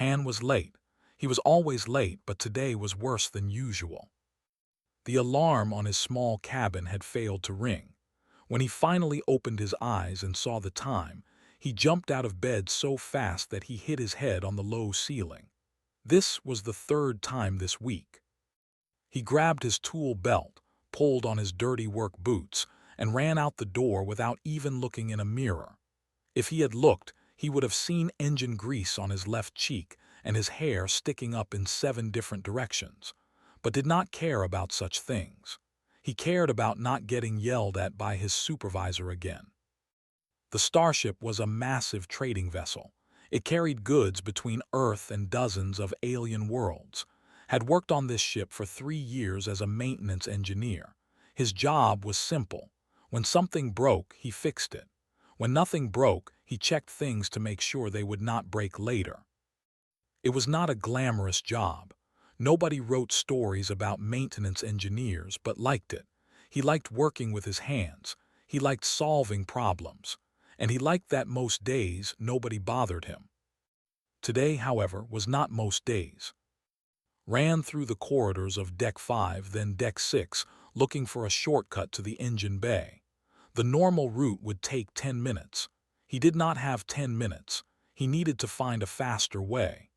Han was late. He was always late, but today was worse than usual. The alarm on his small cabin had failed to ring. When he finally opened his eyes and saw the time, he jumped out of bed so fast that he hit his head on the low ceiling. This was the third time this week. He grabbed his tool belt, pulled on his dirty work boots, and ran out the door without even looking in a mirror. If he had looked, he would have seen engine grease on his left cheek and his hair sticking up in 7 different directions, but did not care about such things. He cared about not getting yelled at by his supervisor again. The starship was a massive trading vessel. It carried goods between Earth and dozens of alien worlds. Had worked on this ship for 3 years as a maintenance engineer. His job was simple. When something broke, he fixed it. When nothing broke, he checked things to make sure they would not break later. It was not a glamorous job. Nobody wrote stories about maintenance engineers but liked it. He liked working with his hands. He liked solving problems. And he liked that most days nobody bothered him. Today, however, was not most days. Ran through the corridors of Deck 5, then Deck 6, looking for a shortcut to the engine bay. The normal route would take 10 minutes. He did not have 10 minutes. He needed to find a faster way.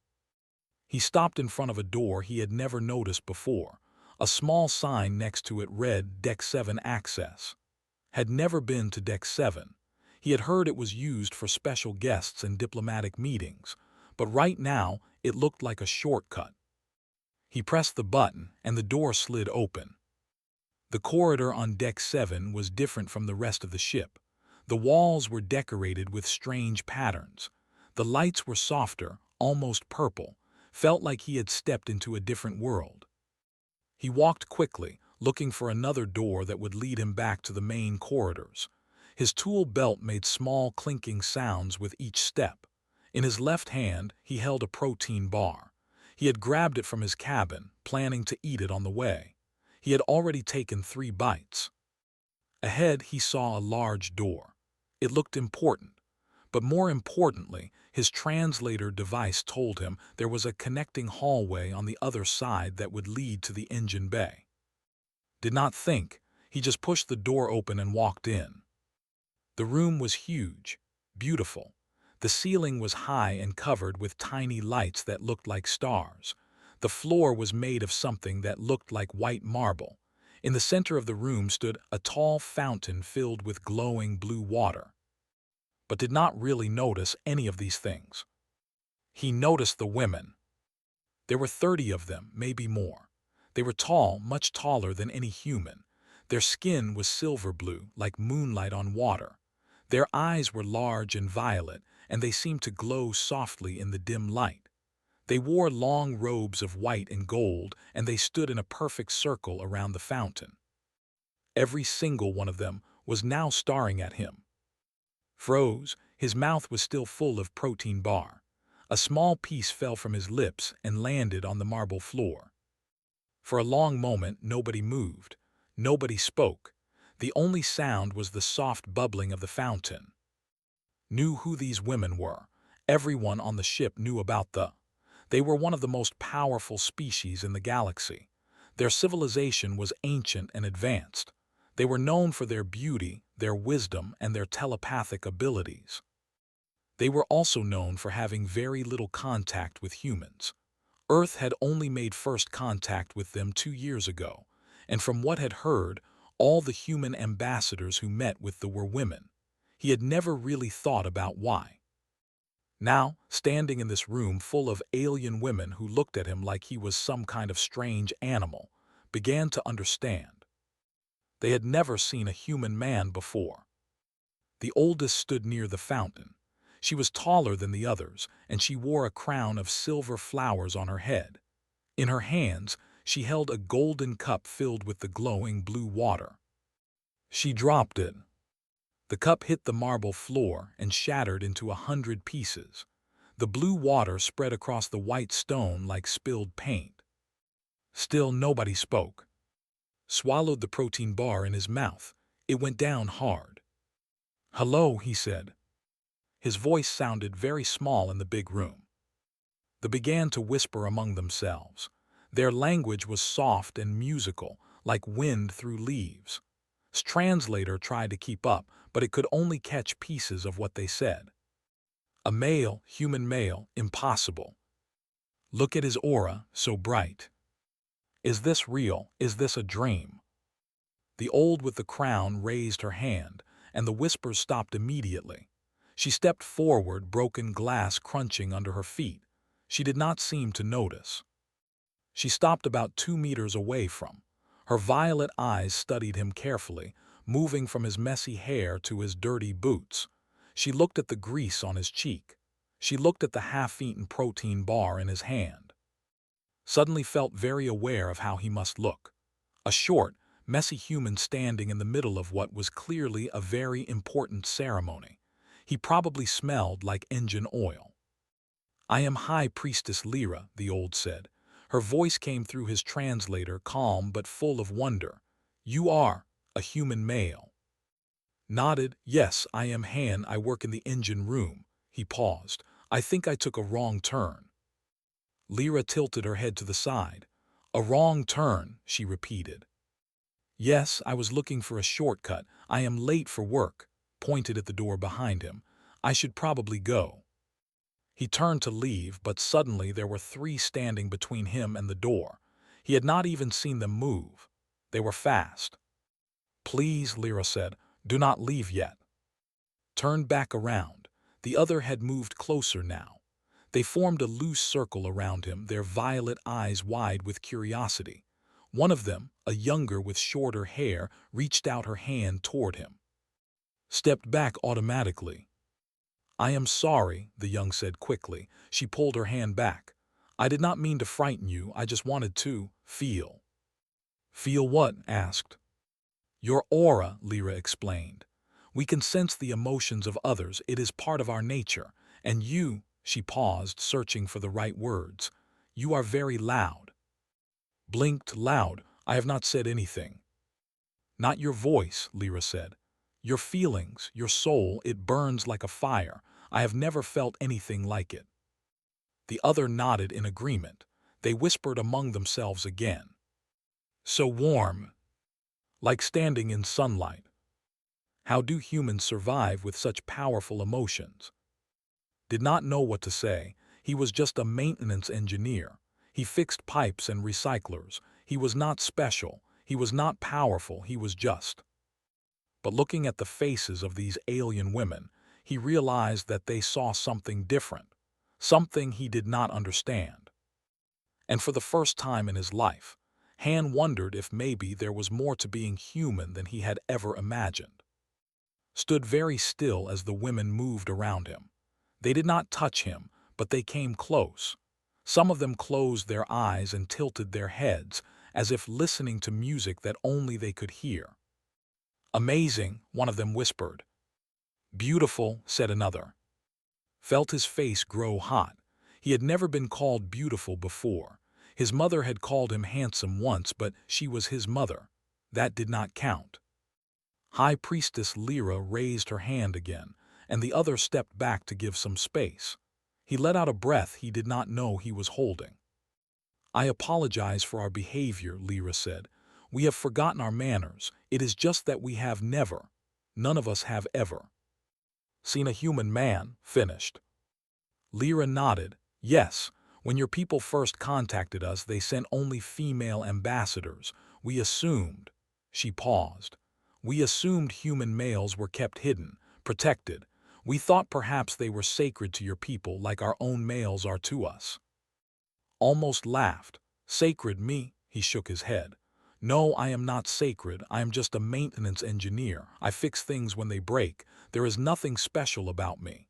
He stopped in front of a door he had never noticed before. A small sign next to it read Deck 7 Access. Had never been to Deck 7. He had heard it was used for special guests and diplomatic meetings, but right now it looked like a shortcut. He pressed the button and the door slid open. The corridor on Deck 7 was different from the rest of the ship. The walls were decorated with strange patterns. The lights were softer, almost purple, felt like he had stepped into a different world. He walked quickly, looking for another door that would lead him back to the main corridors. His tool belt made small clinking sounds with each step. In his left hand, he held a protein bar. He had grabbed it from his cabin, planning to eat it on the way. He had already taken 3 bites. Ahead, he saw a large door. It looked important. But more importantly, his translator device told him there was a connecting hallway on the other side that would lead to the engine bay. Did not think. He just pushed the door open and walked in. The room was huge, beautiful. The ceiling was high and covered with tiny lights that looked like stars. The floor was made of something that looked like white marble. In the center of the room stood a tall fountain filled with glowing blue water. But did not really notice any of these things. He noticed the women. There were 30 of them, maybe more. They were tall, much taller than any human. Their skin was silver blue, like moonlight on water. Their eyes were large and violet, and they seemed to glow softly in the dim light. They wore long robes of white and gold, and they stood in a perfect circle around the fountain. Every single one of them was now staring at him. Froze, his mouth was still full of protein bar. A small piece fell from his lips and landed on the marble floor. For a long moment, nobody moved. Nobody spoke. The only sound was the soft bubbling of the fountain. Knew who these women were. Everyone on the ship knew about them. They were one of the most powerful species in the galaxy. Their civilization was ancient and advanced. They were known for their beauty, their wisdom, and their telepathic abilities. They were also known for having very little contact with humans. Earth had only made first contact with them 2 years ago, and from what had heard, all the human ambassadors who met with them were women. He had never really thought about why. Now, standing in this room full of alien women who looked at him like he was some kind of strange animal, began to understand. They had never seen a human man before. The oldest stood near the fountain. She was taller than the others, and she wore a crown of silver flowers on her head. In her hands, she held a golden cup filled with the glowing blue water. She dropped it. The cup hit the marble floor and shattered into 100 pieces. The blue water spread across the white stone like spilled paint. Still nobody spoke. Swallowed the protein bar in his mouth. It went down hard. "Hello," he said. His voice sounded very small in the big room. They began to whisper among themselves. Their language was soft and musical, like wind through leaves. His translator tried to keep up, but it could only catch pieces of what they said. A male, human male, impossible. Look at his aura, so bright. Is this real? Is this a dream? The old with the crown raised her hand, and the whispers stopped immediately. She stepped forward, broken glass crunching under her feet. She did not seem to notice. She stopped about 2 meters away from. Her violet eyes studied him carefully, moving from his messy hair to his dirty boots. She looked at the grease on his cheek. She looked at the half-eaten protein bar in his hand. Suddenly felt very aware of how he must look. A short, messy human standing in the middle of what was clearly a very important ceremony. He probably smelled like engine oil. I am High Priestess Lyra, the old said. Her voice came through his translator, calm but full of wonder. You are a human male. Nodded, yes, I am Han, I work in the engine room. He paused. I think I took a wrong turn. Lyra tilted her head to the side. A wrong turn, she repeated. Yes, I was looking for a shortcut. I am late for work, pointed at the door behind him. I should probably go. He turned to leave, but suddenly there were 3 standing between him and the door. He had not even seen them move. They were fast. Please, Lyra said, do not leave yet. Turned back around. The other had moved closer now. They formed a loose circle around him, their violet eyes wide with curiosity. One of them, a younger with shorter hair, reached out her hand toward him. Stepped back automatically. I am sorry, the young said quickly. She pulled her hand back. I did not mean to frighten you, I just wanted to feel. Feel what? Asked. Your aura, Lyra explained. We can sense the emotions of others, it is part of our nature. And you, she paused, searching for the right words. You are very loud. Blinked loud, I have not said anything. Not your voice, Lyra said. Your feelings, your soul, it burns like a fire. I have never felt anything like it. The other nodded in agreement. They whispered among themselves again. So warm. Like standing in sunlight. How do humans survive with such powerful emotions? Did not know what to say. He was just a maintenance engineer. He fixed pipes and recyclers. He was not special. He was not powerful. He was just. But looking at the faces of these alien women, he realized that they saw something different, something he did not understand. And for the first time in his life, Han wondered if maybe there was more to being human than he had ever imagined. Stood very still as the women moved around him. They did not touch him, but they came close. Some of them closed their eyes and tilted their heads, as if listening to music that only they could hear. Amazing, one of them whispered. Beautiful, said another. Felt his face grow hot. He had never been called beautiful before. His mother had called him handsome once, but she was his mother. That did not count. High Priestess Lyra raised her hand again, and the other stepped back to give some space. He let out a breath he did not know he was holding. I apologize for our behavior, Lyra said. We have forgotten our manners. It is just that we have never, none of us have ever, seen a human man, finished. Lyra nodded. Yes, when your people first contacted us, they sent only female ambassadors. We assumed. She paused. We assumed human males were kept hidden, protected. We thought perhaps they were sacred to your people like our own males are to us. Almost laughed. Sacred me? He shook his head. No, I am not sacred. I am just a maintenance engineer. I fix things when they break. There is nothing special about me.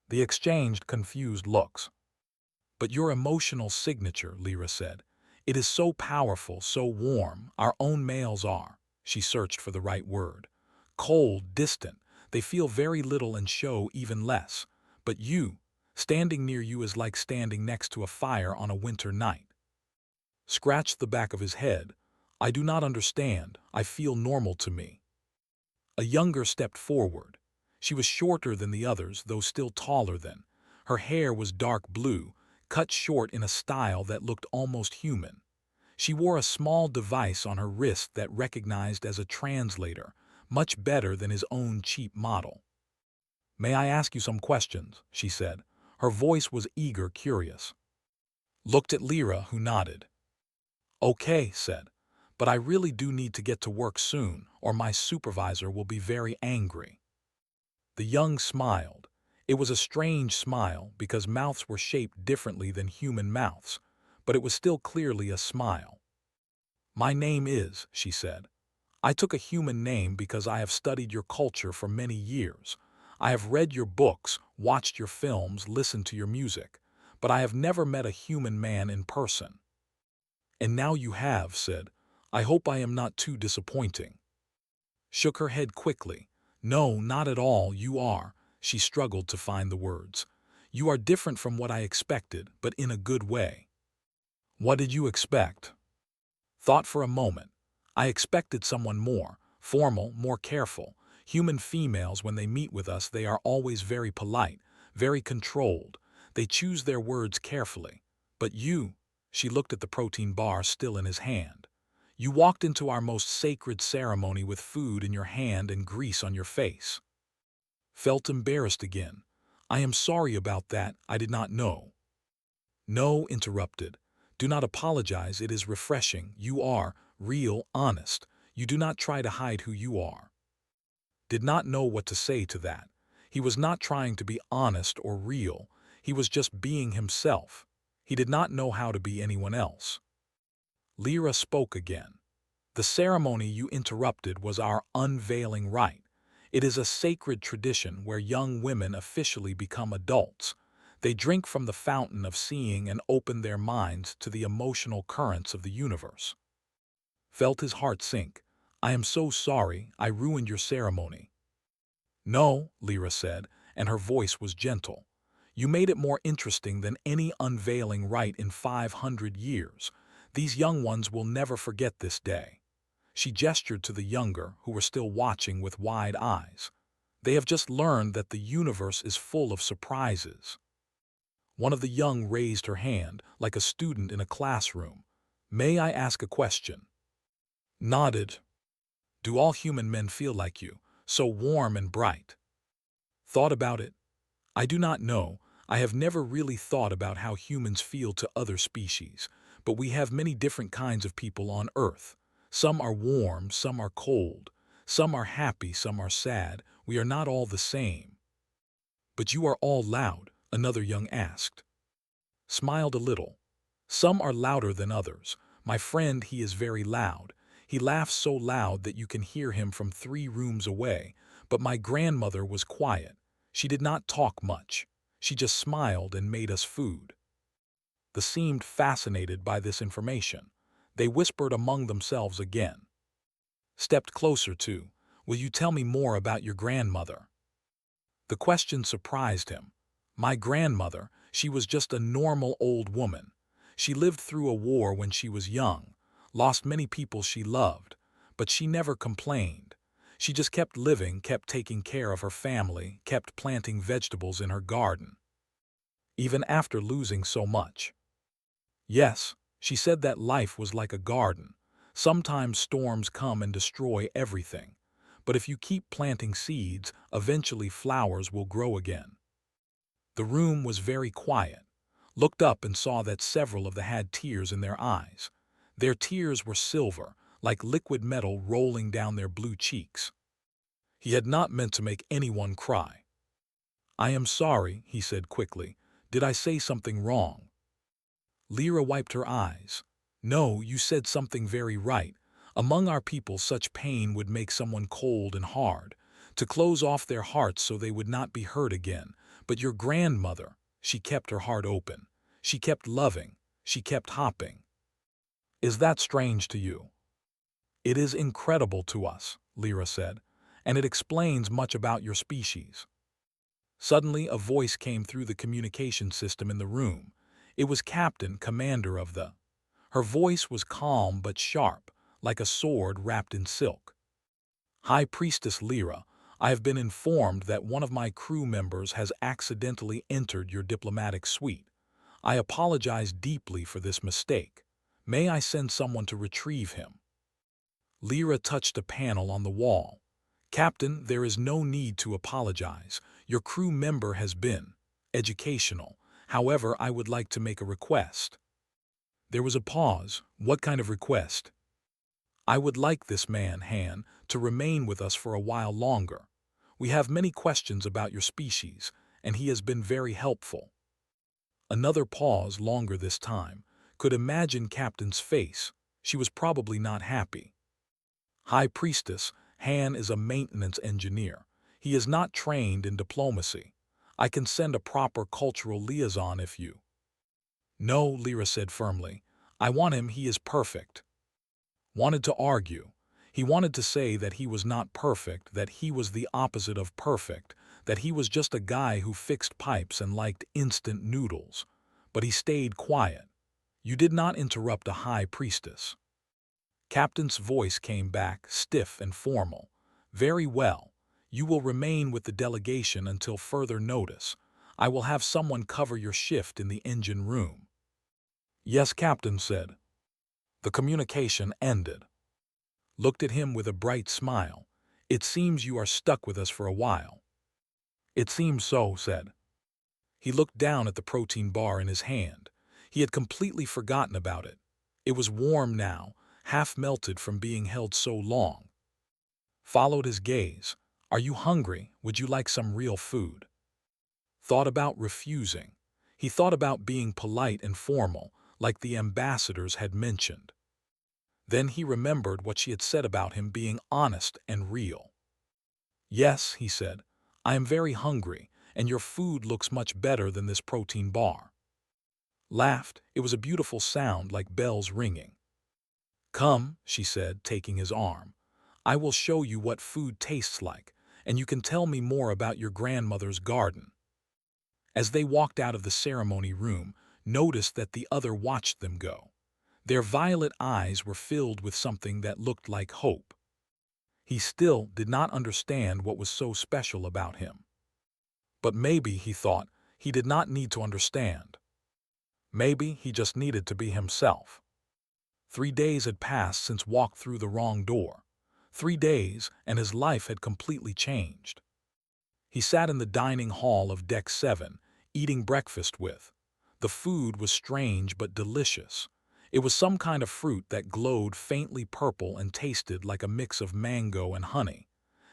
They exchanged confused looks. But your emotional signature, Lyra said. It is so powerful, so warm. Our own males are. She searched for the right word. Cold, distant. They feel very little and show even less. But you, standing near you is like standing next to a fire on a winter night. Scratched the back of his head. I do not understand. I feel normal to me. A younger stepped forward. She was shorter than the others, though still taller than. Her hair was dark blue, cut short in a style that looked almost human. She wore a small device on her wrist that recognized as a translator, much better than his own cheap model. "May I ask you some questions?" she said. Her voice was eager, curious. Looked at Lyra, who nodded. "Okay," said, "but I really do need to get to work soon, or my supervisor will be very angry." The young smiled. It was a strange smile because mouths were shaped differently than human mouths, but it was still clearly a smile. "My name is," she said. "I took a human name because I have studied your culture for many years. I have read your books, watched your films, listened to your music, but I have never met a human man in person." "And now you have," said. "I hope I am not too disappointing." Shook her head quickly. "No, not at all, you are." She struggled to find the words. "You are different from what I expected, but in a good way." "What did you expect?" Thought for a moment. "I expected someone more formal, more careful. Human females, when they meet with us, they are always very polite, very controlled. They choose their words carefully. But you," she looked at the protein bar still in his hand, "you walked into our most sacred ceremony with food in your hand and grease on your face." Felt embarrassed again. "I am sorry about that, I did not know." "No," interrupted. "Do not apologize, it is refreshing. You are real, honest. You do not try to hide who you are." Did not know what to say to that. He was not trying to be honest or real. He was just being himself. He did not know how to be anyone else. Lyra spoke again. "The ceremony you interrupted was our unveiling rite. It is a sacred tradition where young women officially become adults. They drink from the fountain of seeing and open their minds to the emotional currents of the universe." Felt his heart sink. "I am so sorry, I ruined your ceremony." "No," Lyra said, and her voice was gentle. "You made it more interesting than any unveiling rite in 500 years. These young ones will never forget this day." She gestured to the younger, who were still watching with wide eyes. "They have just learned that the universe is full of surprises." One of the young raised her hand, like a student in a classroom. "May I ask a question?" Nodded. "Do all human men feel like you, so warm and bright?" Thought about it. "I do not know. I have never really thought about how humans feel to other species, but we have many different kinds of people on Earth. Some are warm, some are cold. Some are happy, some are sad. We are not all the same." "But you are all loud," another young asked. Smiled a little. "Some are louder than others. My friend, he is very loud. He laughs so loud that you can hear him from 3 rooms away. But my grandmother was quiet. She did not talk much. She just smiled and made us food." They seemed fascinated by this information. They whispered among themselves again. Stepped closer to, "Will you tell me more about your grandmother?" The question surprised him. "My grandmother, she was just a normal old woman. She lived through a war when she was young, lost many people she loved, but she never complained. She just kept living, kept taking care of her family, kept planting vegetables in her garden. Even after losing so much." "Yes, she said that life was like a garden. Sometimes storms come and destroy everything. But if you keep planting seeds, eventually flowers will grow again." The room was very quiet. Looked up and saw that several of them had tears in their eyes. Their tears were silver, like liquid metal rolling down their blue cheeks. He had not meant to make anyone cry. "I am sorry," he said quickly. "Did I say something wrong?" Lyra wiped her eyes. "No, you said something very right. Among our people, such pain would make someone cold and hard, to close off their hearts so they would not be hurt again. But your grandmother, she kept her heart open. She kept loving. She kept hopping." "Is that strange to you?" "It is incredible to us," Lyra said, "and it explains much about your species." Suddenly, a voice came through the communication system in the room. It was Captain, commander of the. Her voice was calm but sharp, like a sword wrapped in silk. "High Priestess Lyra, I have been informed that one of my crew members has accidentally entered your diplomatic suite. I apologize deeply for this mistake. May I send someone to retrieve him?" Lyra touched a panel on the wall. "Captain, there is no need to apologize. Your crew member has been educational. However, I would like to make a request." There was a pause. "What kind of request?" "I would like this man, Han, to remain with us for a while longer. We have many questions about your species, and he has been very helpful." Another pause, longer this time. Could imagine Captain's face. She was probably not happy. "High Priestess, Han is a maintenance engineer. He is not trained in diplomacy. I can send a proper cultural liaison if you—" "No," Lyra said firmly. "I want him. He is perfect." Wanted to argue. He wanted to say that he was not perfect, that he was the opposite of perfect, that he was just a guy who fixed pipes and liked instant noodles. But he stayed quiet. "You did not interrupt a high priestess." Captain's voice came back, stiff and formal. "Very well. You will remain with the delegation until further notice. I will have someone cover your shift in the engine room." "Yes," Captain said. The communication ended. Looked at him with a bright smile. "It seems you are stuck with us for a while." "It seems so," said. He looked down at the protein bar in his hand. He had completely forgotten about it. It was warm now, half melted from being held so long. Followed his gaze. "Are you hungry? Would you like some real food?" Thought about refusing. He thought about being polite and formal, like the ambassadors had mentioned. Then he remembered what she had said about him being honest and real. "Yes," he said, "I am very hungry, and your food looks much better than this protein bar." Laughed. It was a beautiful sound, like bells ringing. "Come," she said, taking his arm. "I will show you what food tastes like, and you can tell me more about your grandmother's garden." As they walked out of the ceremony room, noticed that the other watched them go. Their violet eyes were filled with something that looked like hope. He still did not understand what was so special about him. But maybe, he thought, he did not need to understand. Maybe he just needed to be himself. 3 days had passed since walked through the wrong door. 3 days, and his life had completely changed. He sat in the dining hall of Deck 7, eating breakfast with. The food was strange but delicious. It was some kind of fruit that glowed faintly purple and tasted like a mix of mango and honey.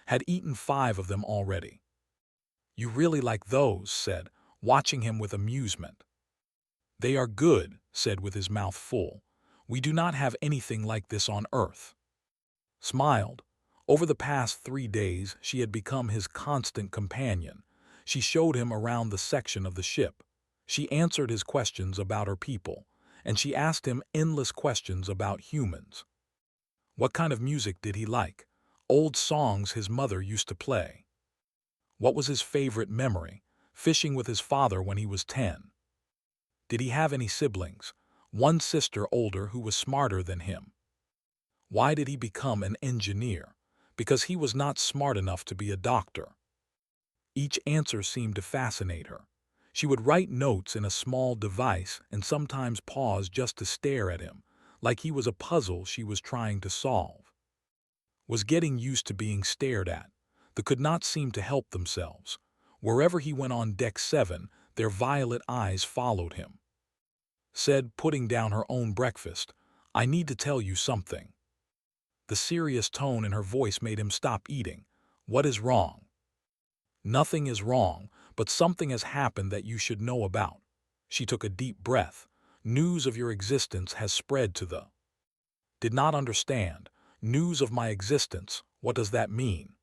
Had eaten 5 of them already. "You really like those," said, watching him with amusement. "They are good," said with his mouth full. "We do not have anything like this on Earth." Smiled. Over the past 3 days, she had become his constant companion. She showed him around the section of the ship. She answered his questions about her people, and she asked him endless questions about humans. What kind of music did he like? Old songs his mother used to play. What was his favorite memory? Fishing with his father when he was 10. Did he have any siblings? One sister older who was smarter than him. Why did he become an engineer? Because he was not smart enough to be a doctor. Each answer seemed to fascinate her. She would write notes in a small device and sometimes pause just to stare at him, like he was a puzzle she was trying to solve. Was getting used to being stared at. They could not seem to help themselves. Wherever he went on Deck 7, their violet eyes followed him. Said, putting down her own breakfast, "I need to tell you something." The serious tone in her voice made him stop eating. "What is wrong?" "Nothing is wrong, but something has happened that you should know about." She took a deep breath. "News of your existence has spread to the—" Did not understand. "News of my existence, what does that mean?"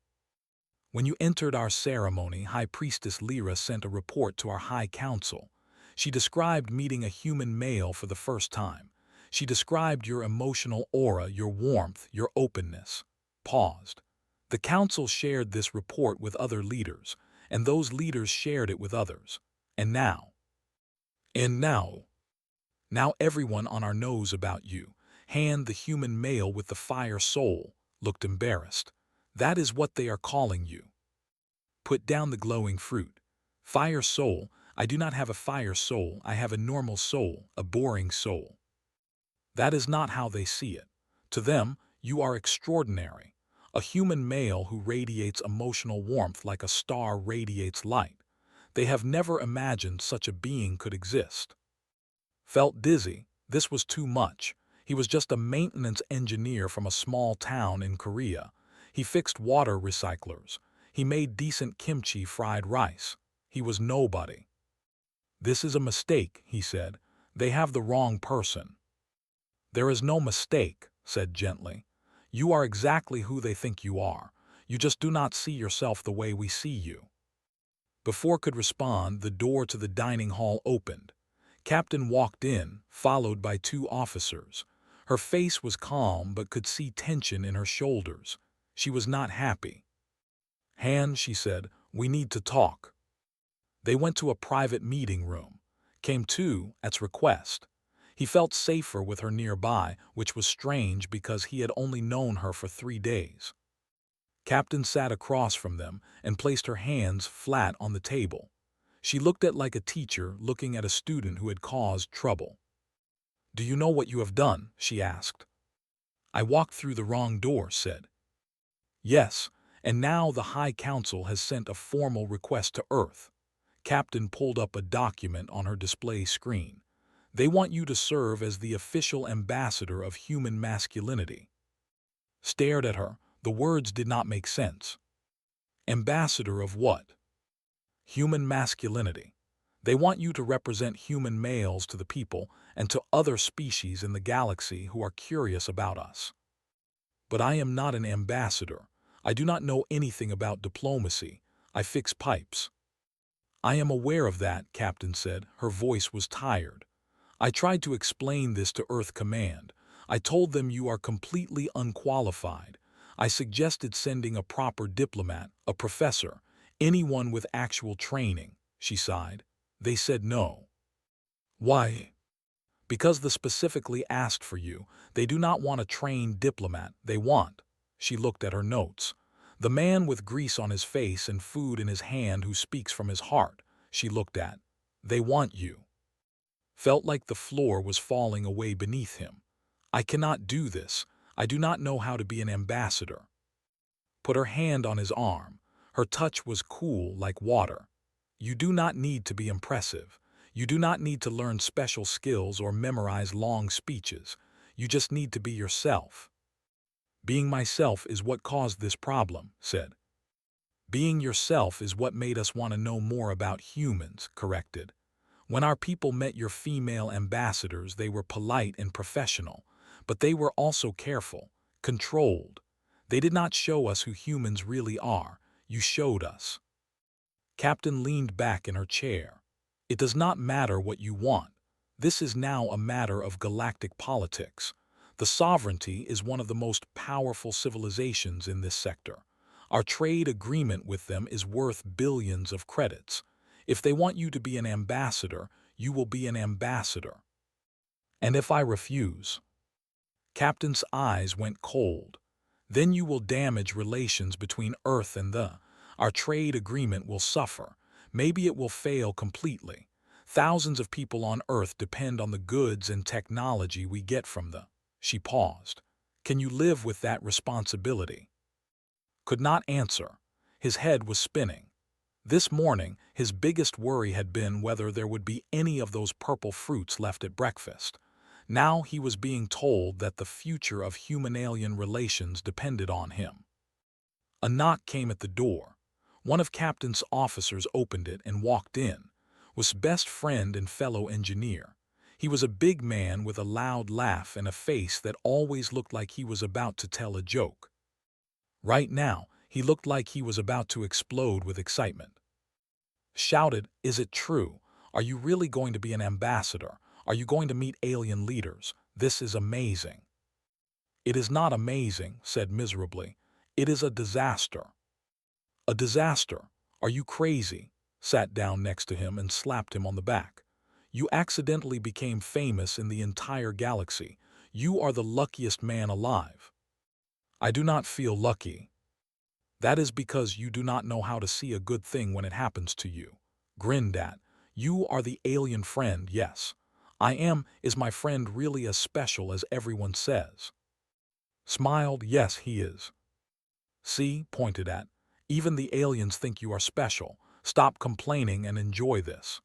"When you entered our ceremony, High Priestess Lyra sent a report to our High Council. She described meeting a human male for the first time. She described your emotional aura, your warmth, your openness." Paused. "The council shared this report with other leaders, and those leaders shared it with others. And now, and now, now everyone on our knows about you. Han, the human male with the fire soul, looked embarrassed. That is what they are calling you." Put down the glowing fruit. "Fire soul, I do not have a fire soul, I have a normal soul, a boring soul. That is not how they see it. To them, you are extraordinary, a human male who radiates emotional warmth like a star radiates light. They have never imagined such a being could exist. Felt dizzy, this was too much. He was just a maintenance engineer from a small town in Korea. He fixed water recyclers. He made decent kimchi fried rice. He was nobody. This is a mistake, he said. They have the wrong person. There is no mistake, said gently. You are exactly who they think you are. You just do not see yourself the way we see you. Before could respond, the door to the dining hall opened. Captain walked in, followed by two officers. Her face was calm but could see tension in her shoulders. She was not happy. Han, she said, we need to talk. They went to a private meeting room. Came too, at's request. He felt safer with her nearby, which was strange because he had only known her for 3 days. Captain sat across from them and placed her hands flat on the table. She looked at like a teacher looking at a student who had caused trouble. Do you know what you have done? She asked. I walked through the wrong door, said. Yes, and now the High Council has sent a formal request to Earth. Captain pulled up a document on her display screen. They want you to serve as the official ambassador of human masculinity. Stared at her, the words did not make sense. Ambassador of what? Human masculinity. They want you to represent human males to the people and to other species in the galaxy who are curious about us. But I am not an ambassador. I do not know anything about diplomacy. I fix pipes. I am aware of that, Captain said. Her voice was tired. I tried to explain this to Earth Command. I told them you are completely unqualified. I suggested sending a proper diplomat, a professor, anyone with actual training, she sighed. They said no. Why? Because they specifically asked for you. They do not want a trained diplomat. They want. She looked at her notes. The man with grease on his face and food in his hand who speaks from his heart, she looked at. They want you. Felt like the floor was falling away beneath him. I cannot do this. I do not know how to be an ambassador. Put her hand on his arm. Her touch was cool like water. You do not need to be impressive. You do not need to learn special skills or memorize long speeches. You just need to be yourself. Being myself is what caused this problem, said. Being yourself is what made us want to know more about humans, corrected. When our people met your female ambassadors, they were polite and professional, but they were also careful, controlled. They did not show us who humans really are. You showed us. Captain leaned back in her chair. It does not matter what you want. This is now a matter of galactic politics. The sovereignty is one of the most powerful civilizations in this sector. Our trade agreement with them is worth billions of credits. If they want you to be an ambassador, you will be an ambassador. And if I refuse? Captain's eyes went cold. Then you will damage relations between Earth and our trade agreement will suffer. Maybe it will fail completely. Thousands of people on Earth depend on the goods and technology we get from She paused. Can you live with that responsibility? Could not answer. His head was spinning. This morning, his biggest worry had been whether there would be any of those purple fruits left at breakfast. Now he was being told that the future of human-alien relations depended on him. A knock came at the door. One of Captain's officers opened it and walked in. Was best friend and fellow engineer. He was a big man with a loud laugh and a face that always looked like he was about to tell a joke. Right now, he looked like he was about to explode with excitement. Shouted, "Is it true? Are you really going to be an ambassador? Are you going to meet alien leaders? This is amazing." "It is not amazing," said miserably. "It is a disaster." "A disaster? Are you crazy?" Sat down next to him and slapped him on the back. "You accidentally became famous in the entire galaxy. You are the luckiest man alive." "I do not feel lucky." "That is because you do not know how to see a good thing when it happens to you." Grinned at. You are the alien friend, yes. I am. Is my friend really as special as everyone says? Smiled, yes, he is. See, pointed at. Even the aliens think you are special. Stop complaining and enjoy this.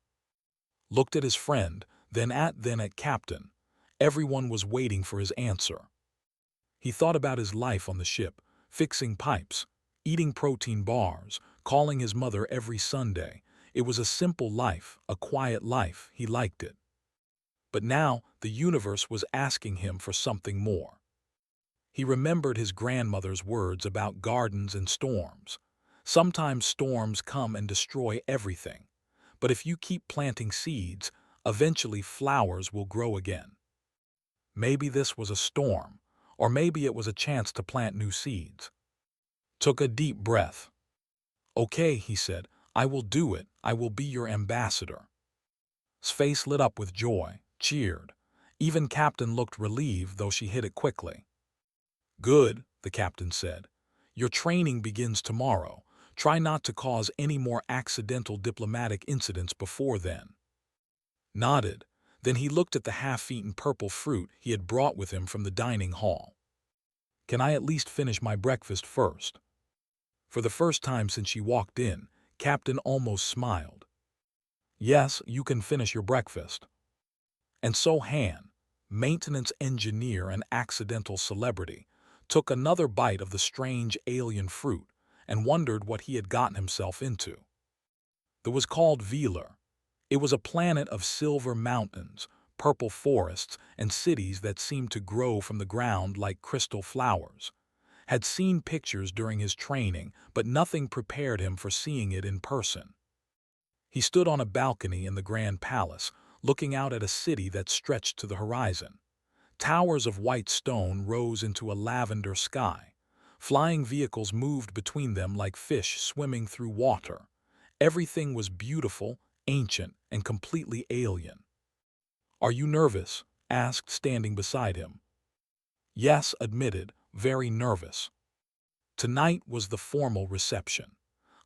Looked at his friend, then at Captain. Everyone was waiting for his answer. He thought about his life on the ship, fixing pipes, eating protein bars, calling his mother every Sunday. It was a simple life, a quiet life. He liked it. But now the universe was asking him for something more. He remembered his grandmother's words about gardens and storms. Sometimes storms come and destroy everything. But if you keep planting seeds, eventually flowers will grow again. Maybe this was a storm, or maybe it was a chance to plant new seeds. Took a deep breath. Okay, he said, I will do it. I will be your ambassador. His face lit up with joy, cheered. Even Captain looked relieved, though she hid it quickly. Good, the captain said. Your training begins tomorrow. Try not to cause any more accidental diplomatic incidents before then. Nodded. Then he looked at the half-eaten purple fruit he had brought with him from the dining hall. Can I at least finish my breakfast first? For the first time since she walked in, Captain almost smiled. Yes, you can finish your breakfast. And so Han, maintenance engineer and accidental celebrity, took another bite of the strange alien fruit and wondered what he had gotten himself into. It was called Velar. It was a planet of silver mountains, purple forests, and cities that seemed to grow from the ground like crystal flowers. Had seen pictures during his training, but nothing prepared him for seeing it in person. He stood on a balcony in the Grand Palace, looking out at a city that stretched to the horizon. Towers of white stone rose into a lavender sky. Flying vehicles moved between them like fish swimming through water. Everything was beautiful, ancient, and completely alien. Are you nervous? Asked, standing beside him. Yes, admitted, very nervous. Tonight was the formal reception.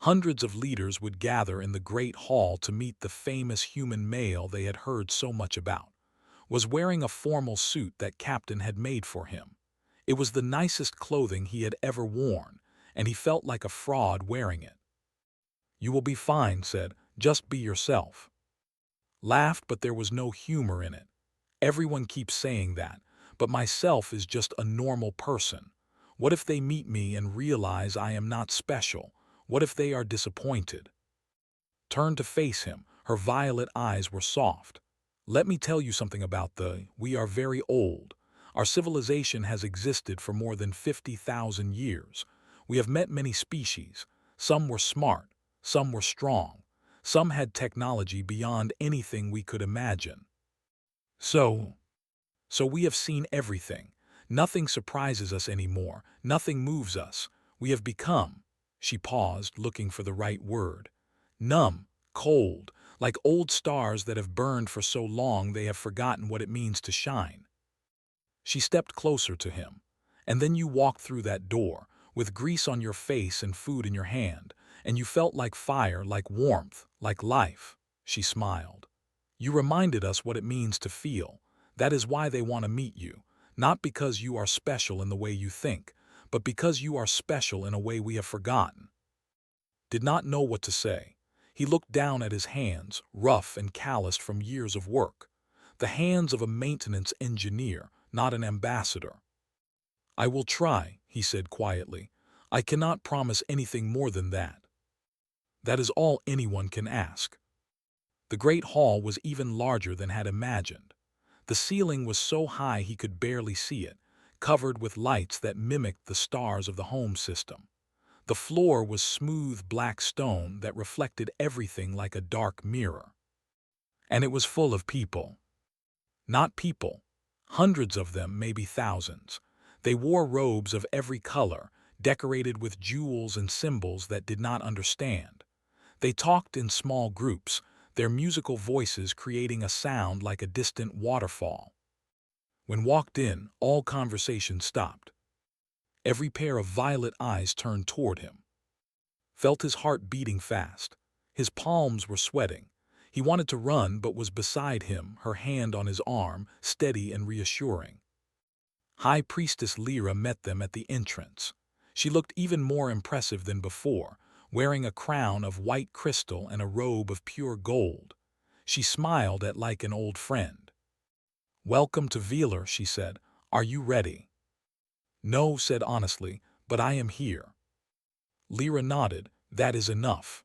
Hundreds of leaders would gather in the great hall to meet the famous human male they had heard so much about. Was wearing a formal suit that Captain had made for him. It was the nicest clothing he had ever worn, and he felt like a fraud wearing it. You will be fine, said, just be yourself. Laughed, but there was no humor in it. Everyone keeps saying that, but myself is just a normal person. What if they meet me and realize I am not special? What if they are disappointed? Turned to face him, her violet eyes were soft. Let me tell you something about we are very old. Our civilization has existed for more than 50,000 years. We have met many species. Some were smart, some were strong. Some had technology beyond anything we could imagine. So we have seen everything. Nothing surprises us anymore. Nothing moves us. We have become, she paused, looking for the right word, numb, cold, like old stars that have burned for so long they have forgotten what it means to shine. She stepped closer to him. And then you walked through that door, with grease on your face and food in your hand, and you felt like fire, like warmth, like life. She smiled. You reminded us what it means to feel. That is why they want to meet you, not because you are special in the way you think, but because you are special in a way we have forgotten. Did not know what to say. He looked down at his hands, rough and calloused from years of work. The hands of a maintenance engineer, not an ambassador. I will try, he said quietly. I cannot promise anything more than that. That is all anyone can ask. The great hall was even larger than had imagined. The ceiling was so high he could barely see it, covered with lights that mimicked the stars of the home system. The floor was smooth black stone that reflected everything like a dark mirror. And it was full of people. Not people. Hundreds of them, maybe thousands. They wore robes of every color, decorated with jewels and symbols that did not understand. They talked in small groups, their musical voices creating a sound like a distant waterfall. When walked in, all conversation stopped. Every pair of violet eyes turned toward him. Felt his heart beating fast. His palms were sweating. He wanted to run but was beside him, her hand on his arm, steady and reassuring. High Priestess Lyra met them at the entrance. She looked even more impressive than before, wearing a crown of white crystal and a robe of pure gold. She smiled at like an old friend. "Welcome to Velar," she said. "Are you ready?" "No," said honestly, "but I am here." Lyra nodded. "That is enough."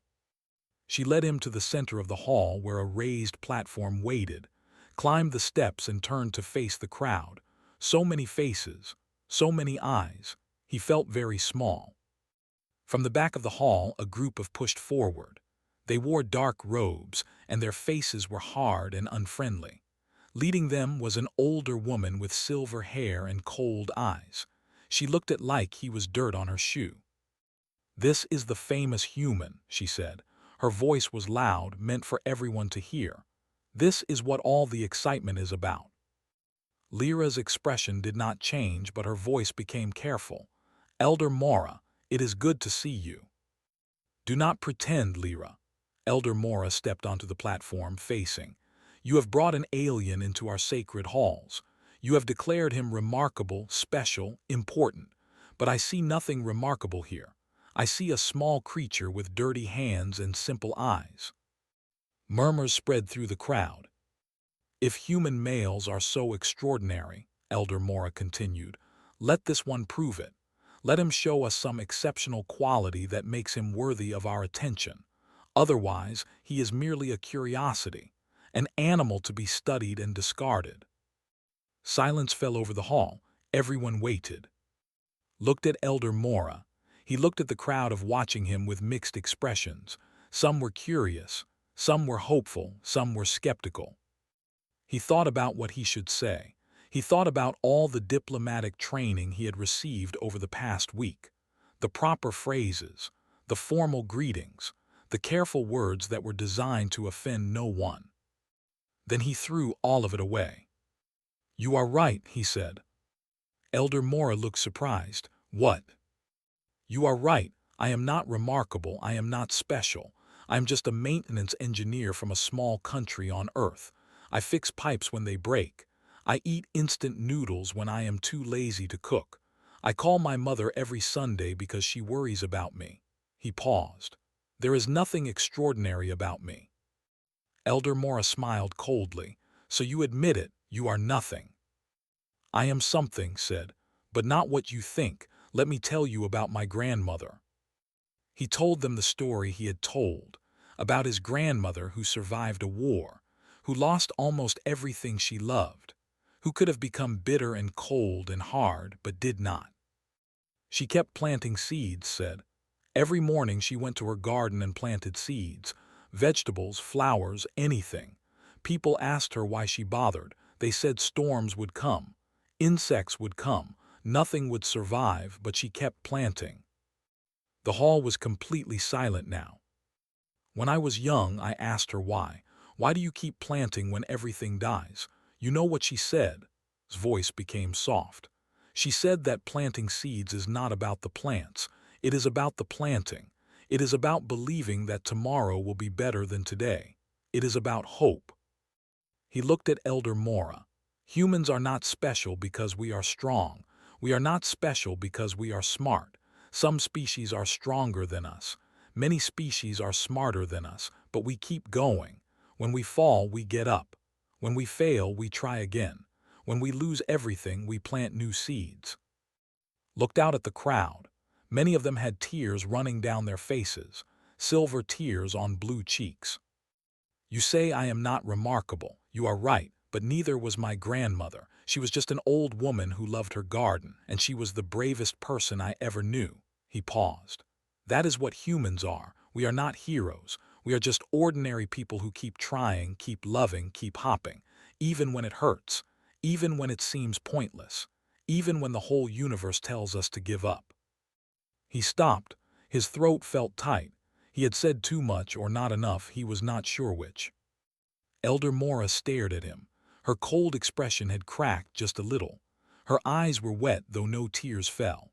She led him to the center of the hall where a raised platform waited, climbed the steps and turned to face the crowd. So many faces, so many eyes. He felt very small. From the back of the hall, a group pushed forward. They wore dark robes, and their faces were hard and unfriendly. Leading them was an older woman with silver hair and cold eyes. She looked at like he was dirt on her shoe. "This is the famous human," she said. Her voice was loud, meant for everyone to hear. "This is what all the excitement is about." Lyra's expression did not change, but her voice became careful. "Elder Mora, it is good to see you." "Do not pretend, Lyra." Elder Mora stepped onto the platform, facing. "You have brought an alien into our sacred halls. You have declared him remarkable, special, important. But I see nothing remarkable here. I see a small creature with dirty hands and simple eyes." Murmurs spread through the crowd. "If human males are so extraordinary," Elder Mora continued, "let this one prove it. Let him show us some exceptional quality that makes him worthy of our attention. Otherwise, he is merely a curiosity, an animal to be studied and discarded." Silence fell over the hall. Everyone waited. Looked at Elder Mora. He looked at the crowd watching him with mixed expressions. Some were curious, some were hopeful, some were skeptical. He thought about what he should say. He thought about all the diplomatic training he had received over the past week. The proper phrases, the formal greetings, the careful words that were designed to offend no one. Then he threw all of it away. "You are right," he said. Elder Mora looked surprised. "What?" "You are right. I am not remarkable. I am not special. I am just a maintenance engineer from a small country on Earth. I fix pipes when they break. I eat instant noodles when I am too lazy to cook. I call my mother every Sunday because she worries about me." He paused. "There is nothing extraordinary about me." Elder Mora smiled coldly. "So you admit it, you are nothing." "I am something," said, "but not what you think. Let me tell you about my grandmother." He told them the story he had told, about his grandmother who survived a war, who lost almost everything she loved, who could have become bitter and cold and hard but did not. "She kept planting seeds," said. "Every morning she went to her garden and planted seeds, vegetables, flowers, anything. People asked her why she bothered. They said storms would come, insects would come, nothing would survive, but she kept planting." The hall was completely silent now. "When I was young, I asked her why. Why do you keep planting when everything dies? You know what she said?" His voice became soft. "She said that planting seeds is not about the plants. It is about the planting. It is about believing that tomorrow will be better than today. It is about hope." He looked at Elder Mora. "Humans are not special because we are strong. We are not special because we are smart. Some species are stronger than us. Many species are smarter than us, but we keep going. When we fall, we get up. When we fail, we try again. When we lose everything, we plant new seeds." Looked out at the crowd. Many of them had tears running down their faces, silver tears on blue cheeks. "You say I am not remarkable. You are right, but neither was my grandmother. She was just an old woman who loved her garden, and she was the bravest person I ever knew." He paused. "That is what humans are. We are not heroes. We are just ordinary people who keep trying, keep loving, keep hopping, even when it hurts, even when it seems pointless, even when the whole universe tells us to give up." He stopped. His throat felt tight. He had said too much or not enough, he was not sure which. Elder Mora stared at him. Her cold expression had cracked just a little. Her eyes were wet, though no tears fell.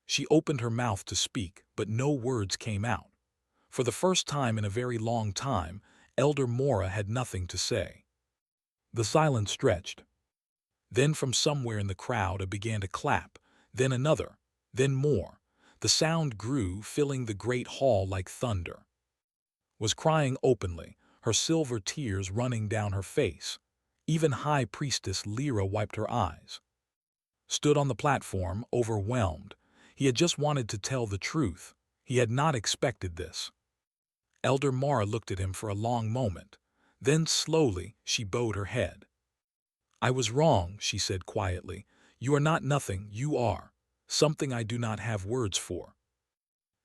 She opened her mouth to speak, but no words came out. For the first time in a very long time, Elder Mora had nothing to say. The silence stretched. Then from somewhere in the crowd, began to clap, then another, then more. The sound grew, filling the great hall like thunder. Was crying openly, her silver tears running down her face. Even High Priestess Lyra wiped her eyes. Stood on the platform, overwhelmed. He had just wanted to tell the truth. He had not expected this. Elder Mara looked at him for a long moment. Then slowly she bowed her head. "I was wrong," she said quietly. "You are not nothing, you are something I do not have words for."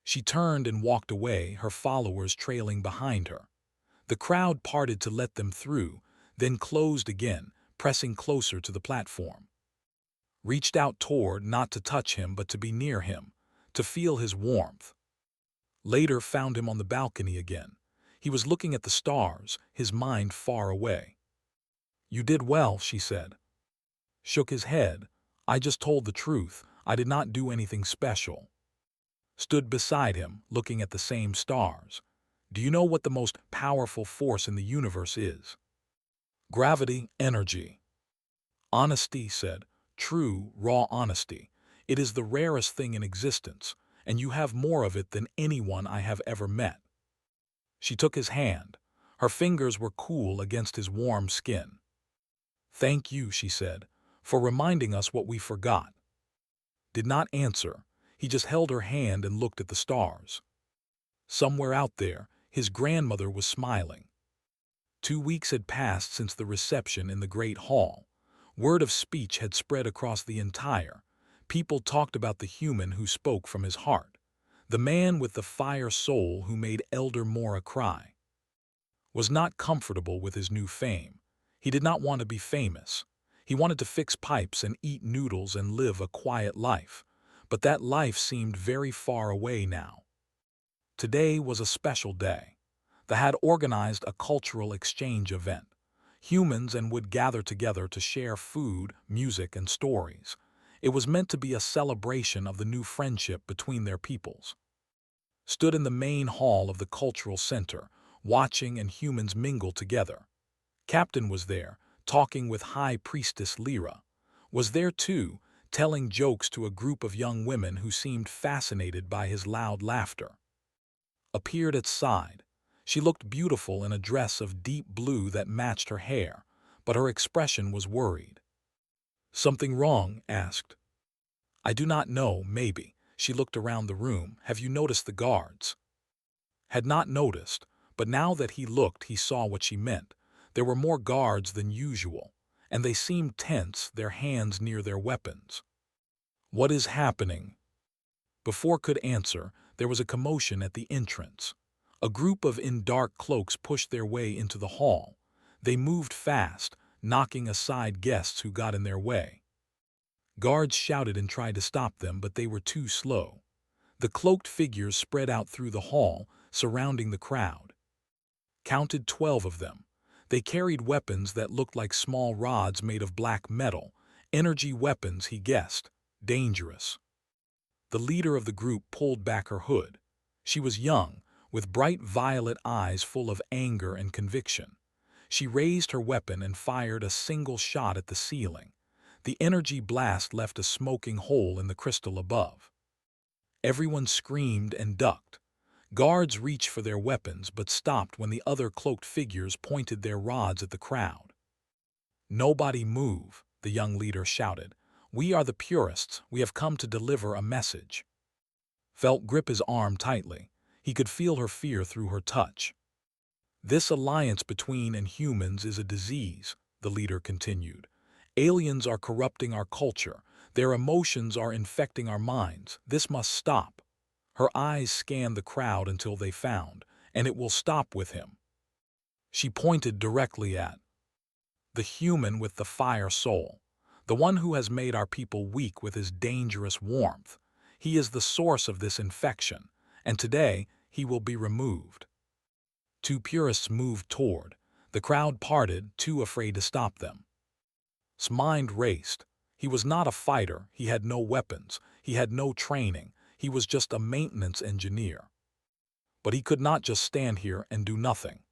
She turned and walked away, her followers trailing behind her. The crowd parted to let them through, then closed again, pressing closer to the platform. Reached out toward, not to touch him but to be near him, to feel his warmth. Later found him on the balcony again. He was looking at the stars, his mind far away. "You did well," she said. Shook his head. "I just told the truth. I did not do anything special." Stood beside him, looking at the same stars. "Do you know what the most powerful force in the universe is?" "Gravity, energy." "Honesty," said. "True, raw honesty. It is the rarest thing in existence, and you have more of it than anyone I have ever met." She took his hand. Her fingers were cool against his warm skin. "Thank you," she said, "for reminding us what we forgot." Did not answer. He just held her hand and looked at the stars. Somewhere out there, his grandmother was smiling. 2 weeks had passed since the reception in the great hall. Word of speech had spread across the entire. People talked about the human who spoke from his heart. The man with the fire soul who made Elder Mora cry. Was not comfortable with his new fame. He did not want to be famous. He wanted to fix pipes and eat noodles and live a quiet life. But that life seemed very far away now. Today was a special day. They had organized a cultural exchange event. Humans and would gather together to share food, music, and stories. It was meant to be a celebration of the new friendship between their peoples. Stood in the main hall of the cultural center, watching and humans mingle together. Captain was there, talking with High Priestess Lyra. Was there too, telling jokes to a group of young women who seemed fascinated by his loud laughter. Appeared at side. She looked beautiful in a dress of deep blue that matched her hair, but her expression was worried. "Something wrong?" asked. "I do not know, maybe." She looked around the room. "Have you noticed the guards?" Had not noticed, but now that he looked he saw what she meant. There were more guards than usual, and they seemed tense, their hands near their weapons. "What is happening?" Before could answer, there was a commotion at the entrance. A group of in dark cloaks pushed their way into the hall. They moved fast, knocking aside guests who got in their way. Guards shouted and tried to stop them, but they were too slow. The cloaked figures spread out through the hall, surrounding the crowd. Counted 12 of them. They carried weapons that looked like small rods made of black metal. Energy weapons, he guessed. Dangerous. The leader of the group pulled back her hood. She was young, with bright violet eyes full of anger and conviction. She raised her weapon and fired a single shot at the ceiling. The energy blast left a smoking hole in the crystal above. Everyone screamed and ducked. Guards reached for their weapons but stopped when the other cloaked figures pointed their rods at the crowd. "Nobody move," the young leader shouted. "We are the purists. We have come to deliver a message." Felt grip his arm tightly. He could feel her fear through her touch. "This alliance between and humans is a disease," the leader continued. "Aliens are corrupting our culture. Their emotions are infecting our minds. This must stop." Her eyes scanned the crowd until they found, "And it will stop with him." She pointed directly at the human with the fire soul, the one who has made our people weak with his dangerous warmth. He is the source of this infection, and today he will be removed. Two purists moved toward. The crowd parted, too afraid to stop them. His mind raced. He was not a fighter, he had no weapons, he had no training, he was just a maintenance engineer. But he could not just stand here and do nothing.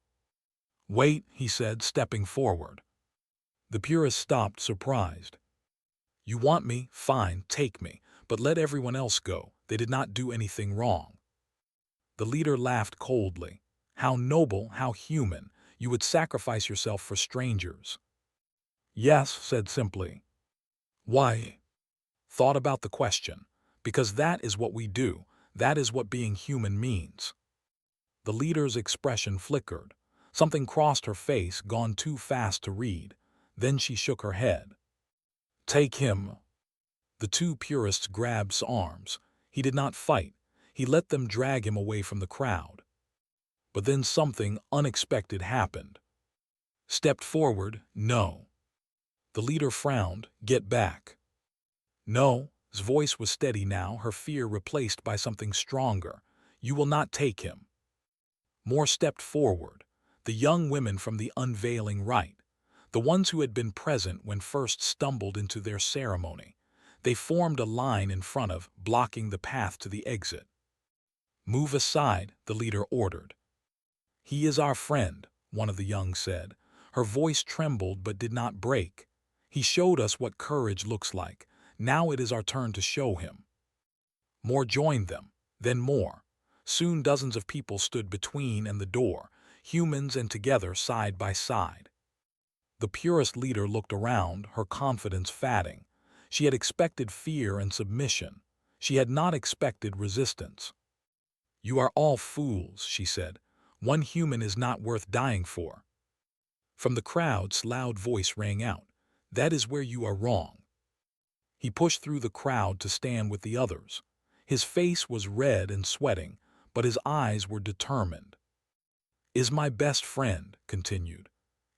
"Wait," he said, stepping forward. The purist stopped, surprised. "You want me? Fine, take me, but let everyone else go. They did not do anything wrong." The leader laughed coldly. "How noble, how human. You would sacrifice yourself for strangers." "Yes," said simply. "Why?" Thought about the question. "Because that is what we do. That is what being human means." The leader's expression flickered. Something crossed her face, gone too fast to read. Then she shook her head. "Take him." The two purists grabbed arms. He did not fight. He let them drag him away from the crowd. But then something unexpected happened. "Stepped forward, no." The leader frowned. "Get back." "No." His voice was steady now, her fear replaced by something stronger. "You will not take him." More stepped forward. The young women from the unveiling rite. The ones who had been present when first stumbled into their ceremony. They formed a line in front of, blocking the path to the exit. "Move aside," the leader ordered. "He is our friend," one of the young said. Her voice trembled but did not break. "He showed us what courage looks like. Now it is our turn to show him." More joined them, then more. Soon dozens of people stood between and the door, humans and together side by side. The purist leader looked around, her confidence fatting. She had expected fear and submission. She had not expected resistance. "You are all fools," she said. "One human is not worth dying for." From the crowd's loud voice rang out, "That is where you are wrong." He pushed through the crowd to stand with the others. His face was red and sweating, but his eyes were determined. "Is my best friend," continued.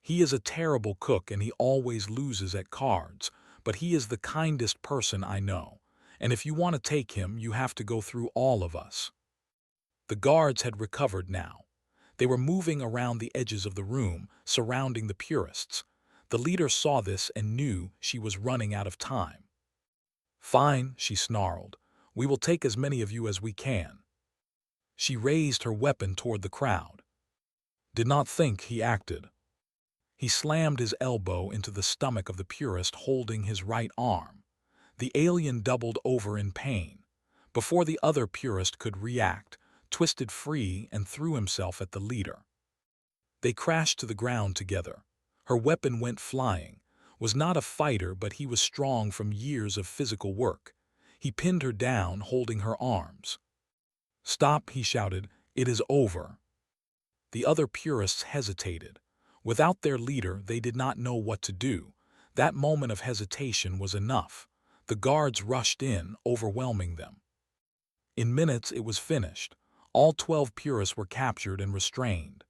"He is a terrible cook and he always loses at cards, but he is the kindest person I know, and if you want to take him, you have to go through all of us." The guards had recovered now. They were moving around the edges of the room, surrounding the purists. The leader saw this and knew she was running out of time. "Fine," she snarled. "We will take as many of you as we can." She raised her weapon toward the crowd. Did not think he acted. He slammed his elbow into the stomach of the purist holding his right arm. The alien doubled over in pain. Before the other purist could react, twisted free and threw himself at the leader. They crashed to the ground together. Her weapon went flying. Was not a fighter, but he was strong from years of physical work. He pinned her down, holding her arms. "Stop," he shouted. "It is over." The other purists hesitated. Without their leader, they did not know what to do. That moment of hesitation was enough. The guards rushed in, overwhelming them. In minutes, it was finished. All 12 purists were captured and restrained.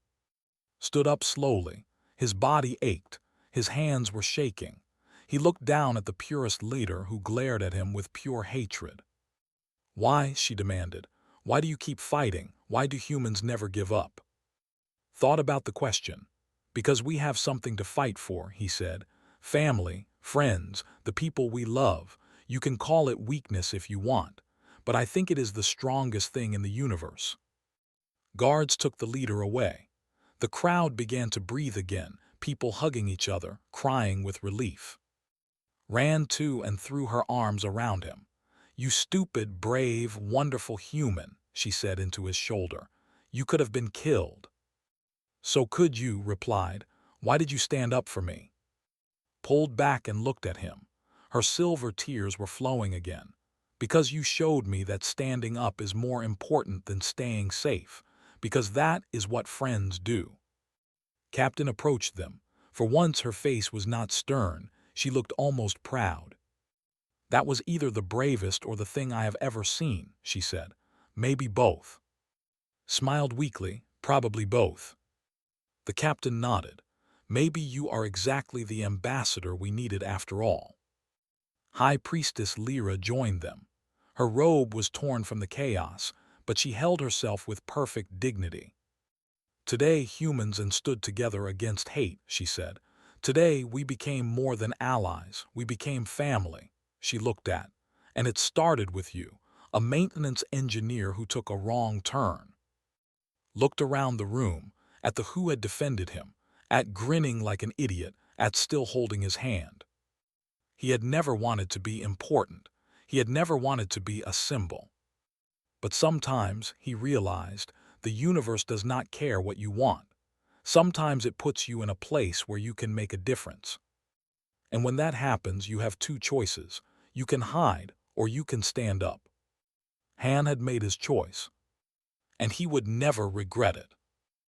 Stood up slowly. His body ached. His hands were shaking. He looked down at the purist leader who glared at him with pure hatred. "Why?" she demanded. "Why do you keep fighting? Why do humans never give up?" Thought about the question. "Because we have something to fight for," he said. "Family, friends, the people we love. You can call it weakness if you want, but I think it is the strongest thing in the universe." Guards took the leader away. The crowd began to breathe again, people hugging each other, crying with relief. Ran to and threw her arms around him. "You stupid, brave, wonderful human," she said into his shoulder. "You could have been killed." "So could you," replied. "Why did you stand up for me?" Pulled back and looked at him. Her silver tears were flowing again. "Because you showed me that standing up is more important than staying safe. Because that is what friends do." Captain approached them. For once her face was not stern, she looked almost proud. "That was either the bravest or the thing I have ever seen," she said. "Maybe both." Smiled weakly. "Probably both." The captain nodded. "Maybe you are exactly the ambassador we needed after all." High Priestess Lyra joined them. Her robe was torn from the chaos, but she held herself with perfect dignity. "Today humans and stood together against hate," she said. "Today we became more than allies, we became family." She looked at. "And it started with you, a maintenance engineer who took a wrong turn." Looked around the room, at the who had defended him, at grinning like an idiot, at still holding his hand. He had never wanted to be important. He had never wanted to be a symbol. But sometimes, he realized, the universe does not care what you want. Sometimes it puts you in a place where you can make a difference. And when that happens, you have two choices. You can hide, or you can stand up. Han had made his choice, and he would never regret it.